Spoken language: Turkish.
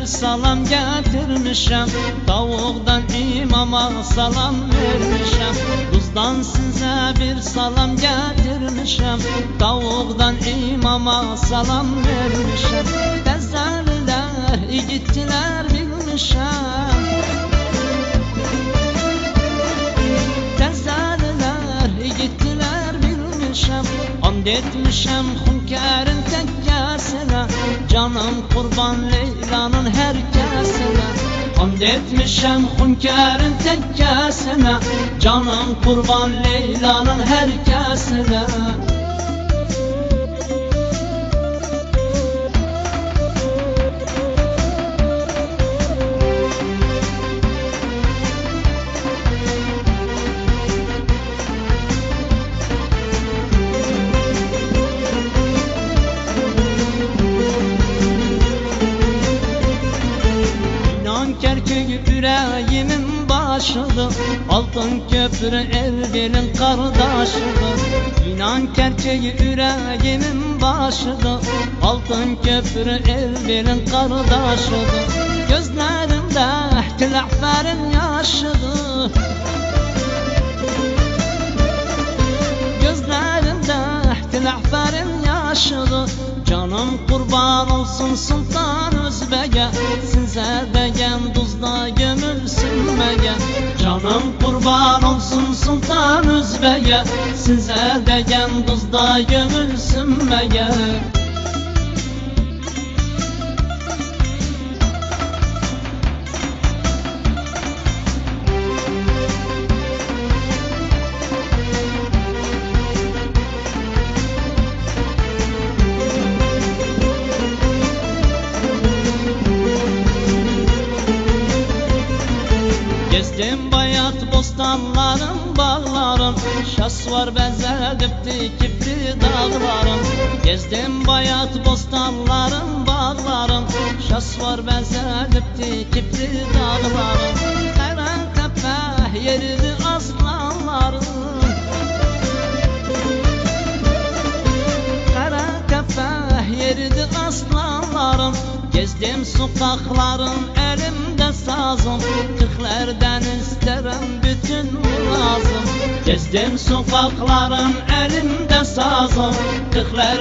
salam getirmişem, tavukdan imama salam vermişem. Duzdan size bir salam getirmişem, tavukdan imama salam vermişem. Tezeliler gittiler bilmişem, tezeliler gittiler bilmişem. And etmişem hünkârın tekkesine, canım kurban Leyla'nın herkesine. And etmişem hünkârın tekkesine, canım kurban Leyla'nın herkesine. Kerkük yüreğimin başıdır, altın köprü Erbil'in kardeşidir. İnan kerkük yüreğimin başıdır, altın köprü Erbil'in kardeşidir. Gözlerimde ihtilafların yaşıdır, gözlerimde ihtilafların yaşıdır. Canım kurban olsun Sultan Özbek'e, size degen duzda gömülsün mege. Canım kurban olsun Sultan Özbek'e, size degen duzda gömülsün mege. Gezdim bayat bostanların bağların, şas var benzelipti kipri dağların. Gezdim bayat bostanların bağların, şas var benzelipti kipri dağların. Karen tepe yeridi aslanların, Karen tepe yeridi aslanların. Gezdim sokakların elimde sazım, kırklardan isterim bütün murazım. Gezdim sokakların elimde sazım, kırklar